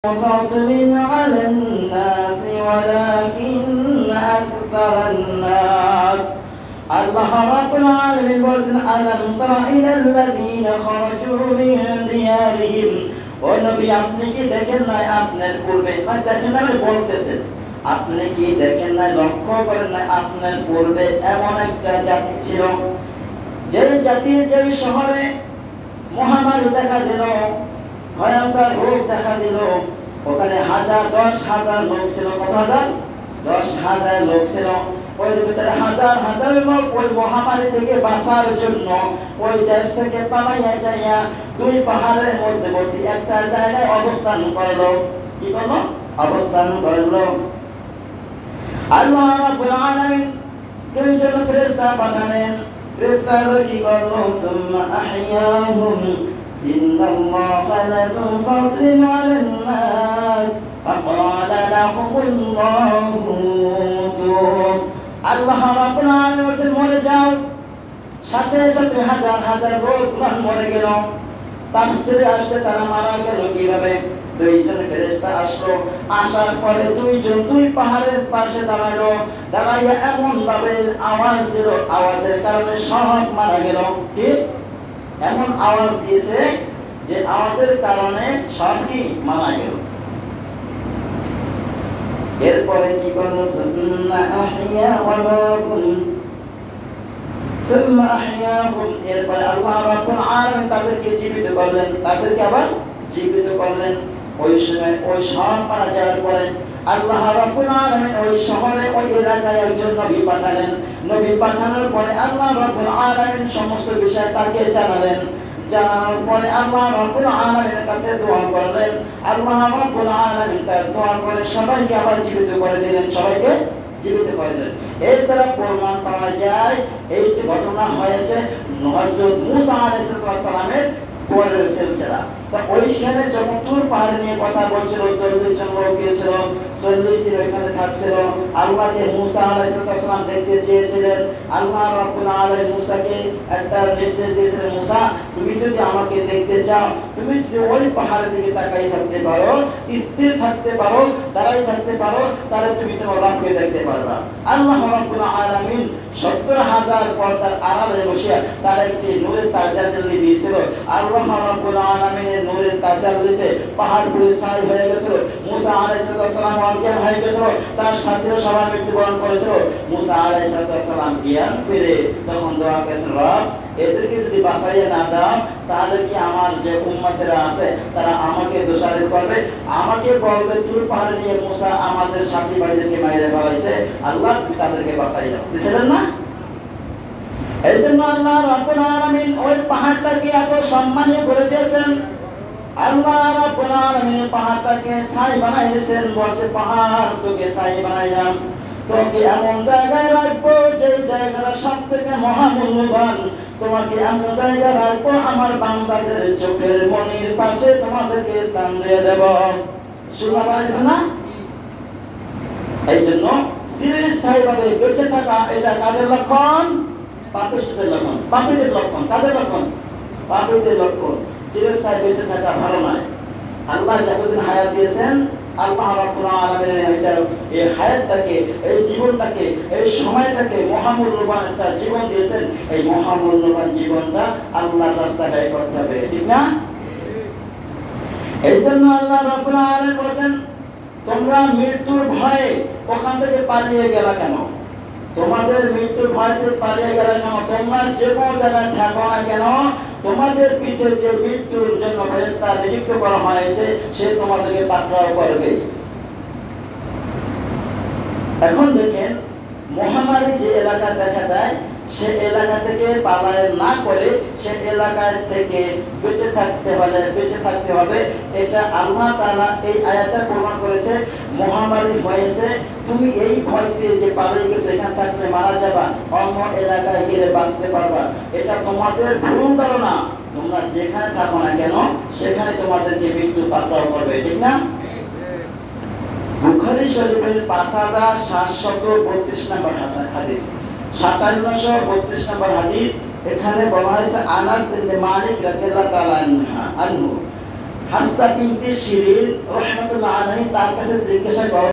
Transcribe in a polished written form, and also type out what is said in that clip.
فضل على الناس ولكن أكثر الناس আল্লাহ রাব্বুল আলামিন বলেন আলাম তারা ইলাল্লাযীনা খারাজু মিন দিয়ারিহিম ও নবী আপনি কি দেখেন না আপনার পূর্বে দেখেন না বলতেছেন আপনি কি দেখেন না লক্ষ্য করেন না আপনার পূর্বে এমন একটা জাতি ছিল যে জাতি যে শহরে মহামারী দেখা দিল ভয়ঙ্কর রোগ দেখা দিল ওখানে 10,000 লোক ছিল কত হাজার 10,000 লোক ছিল ওই ভিতরে হাজার লোক ওই মহামারী থেকে বাঁচার জন্য ওই দেশ থেকে পালাইয়া যাইয়া দুই পাহাড়ের মধ্যবর্তী একটা জায়গায় অবস্থান করলো কি করলো অবস্থান করলো আল্লাহ রাব্বুল আলামিন দুইজন ফেরেশতা পাঠালেন ফেরেশতারা কি করলো সুম্মা আহইয়াহুম ইন্নাল্লাহা লাযু ফাদলিন আলান নাস ফাকালা লাহুমুল্লাহু আল্লাহ রাব্বুল আলামিন মরে যাও সাথে সাথে হাজার লোক মরে গেল তাফসীরে আসছে তারা মারা গেল কিভাবে দুইজন ফেরেশতা আসলো আসার পরে দুইজন দুই পাহাড়ের পাশে দাঁড়ালো দাঁড়াইয়া এমন ভাবে আওয়াজ দিল আওয়াজের কারণে সব মারা গেল কি এমন আওয়াজ দিয়েছে যে আওয়াজের কারণে সব কি মারা গেল এরপরে কি করলো সুন্নাহ আহইয়াহুম এরপরে আল্লাহ রাব্বুল আলামিন তাদেরকে জীবিত করলেন তাদেরকে আবার জীবিত করলেন ওই সময় ওই সব মারা যাওয়ার পরে আল্লাহ রাব্বুল আলামিন ওই শহরে ওই এলাকায় একজন নবী পাঠালেন নবী পাঠানোর পরে আল্লাহ রাব্বুল আলামিন সমস্ত বিষয় তাকে জানালেন জানার পরে আল্লাহ রাব্বুল আলামিনের কাছে দোয়া করলেন আল্লাহ রাব্বুল আলামিন তার দোয়া করে সবাইকে আবার জীবিত করে দিলেন সবাইকে জীবিত করে দিলেন এর দ্বারা প্রমাণ পাওয়া যায় এই যে ঘটনা হয়েছে হযরত মুসা আলাইহিস সালামের পরের সিলসিলা তো ওইখানে যখন তুর পাহাড় নিয়ে কথা বলছিল 40 জন লোক গিয়েছিল 40 দিন ওইখানে থাকছিল আল্লাহকে মুসা আলাইহিস সালাম দেখতে চেয়েছিলেন আল্লাহ রাব্বুল আলামিন মুসাকে একটা নির্দেশ দিয়েছিলেন মুসা তুমি যদি আমাকে দেখতে চাও তুমি যদি ওই পাহাড়ের দিকে তাকাই থাকতে পারো স্থির থাকতে পারো দাঁড়াই থাকতে পারো তাহলে তুমি তোমার রবকে দেখতে পারবা আল্লাহ রাব্বুল আলামিন 70,000 পর্দার আড়ালে বসে তার একটি নূরের তাজাল্লি দিয়েছিল আল্লাহ রাব্বুল আলামিনের নূরের তাজাল্লিতে পাহাড় পুরো ছাই হয়ে গেছিল মুসা আলাইহিস সালাম অজ্ঞান হয়ে গেছিল তার সাথীরা সবাই মৃত্যুবরণ করেছিল মুসা আলাইহিস সালাম জ্ঞান ফিরে তখন দোয়া করেছেন রব এদেরকে যদি বাঁচাইয়া না দাও তাহলে কি আমার যে উম্মতেরা আছে তারা আমাকে দোষারোপ করবে আমাকে বলবে তুই পাহাড় নিয়ে মুসা আমাদের সাথী ভাইদেরকে মাইরে ফেলাইছে আল্লাহ তাদেরকে বাঁচাই দাও বুঝলেন না এইজন্য আল্লাহ রাব্বুল আলামিন ওই পাহাড়টাকে এত সম্মানীয় করে দিয়েছেন আল্লাহ রাব্বুল আলামিন পাহাড়টাকে ছাই বানাইছেন বলছে পাহাড় তোকে ছাই বানাইলাম তোকে এমন জায়গায় রাখবো যে জায়গাটা সবথেকে মহামূল্যবান তোমাকে এমন জায়গায় রাখবো আমার বান্দাদের চোখের মনির পাশে তোমাদেরকে স্থান দিয়ে দেব শুনতে পাচ্ছেন না এইজন্য চিরস্থায়ীভাবে বেঁচে থাকা এটা কাদের লক্ষণ পাপিষ্ঠদের লক্ষণ পাপীদের লক্ষণ কাদের লক্ষণ পাপীদের লক্ষণ চিরস্থায়ী বেঁচে থাকা ভালো নয় আল্লাহ যতদিন হায়াত দিয়েছেন আল্লাহ রাব্বুল আলামিন এই হায়াতটাকে এই জীবনটাকে এই সময়টাকে মহামূল্যবান একটা জীবন দিয়েছেন এই মহামূল্যবান জীবনটা আল্লাহর রাস্তায় ব্যয় করতে হবে ঠিক না এইজন্য আল্লাহ রাব্বুল আলামিন বলেন তোমরা মৃত্যুর ভয়ে ওখান থেকে পালিয়ে গেলা কেন তোমাদের মৃত্যুর ভয়তে পালিয়ে গেলে কেন তোমরা যে কোনো জায়গায় থাকো না কেন তোমাদের পিছে যে মৃত্যুর জন্য ফেরেশতা নিযুক্ত করা হয়েছে সে তোমাদেরকে পাকড়াও করবে এখন দেখেন মহামারী যে এলাকা দেখা দেয় সে এলাকা থেকে পালায়ন না করে সে এলাকা থেকে বেঁচে থাকতে হবে এটা আল্লাহ তাআলা এই আয়াতে প্রমাণ করেছে মহামারী হয়েছে তুমি এই ভয়তে যে পালিয়ে গেছো এখান থাকলে মারা যাবা অন্য এলাকায় গেলে বাঁচতে পারবা এটা তোমাদের ভুল ধারণা তোমরা যেখানে থাকো না কেন সেখানে তোমাদেরকে মৃত্যু পাকড়াও করবে ঠিক না বুখারী শরীফের 5732 নম্বর হাদিস 5732 নম্বর হাদিস এখানে বলা হয়েছে আনাস ইবনে মালিক রাদিয়াল্লাহু তাআলা আনহু হাফসা বিনতে শিরিন রাহমাতুল্লাহ আলাইহি তার কাছে জিজ্ঞাসা করেন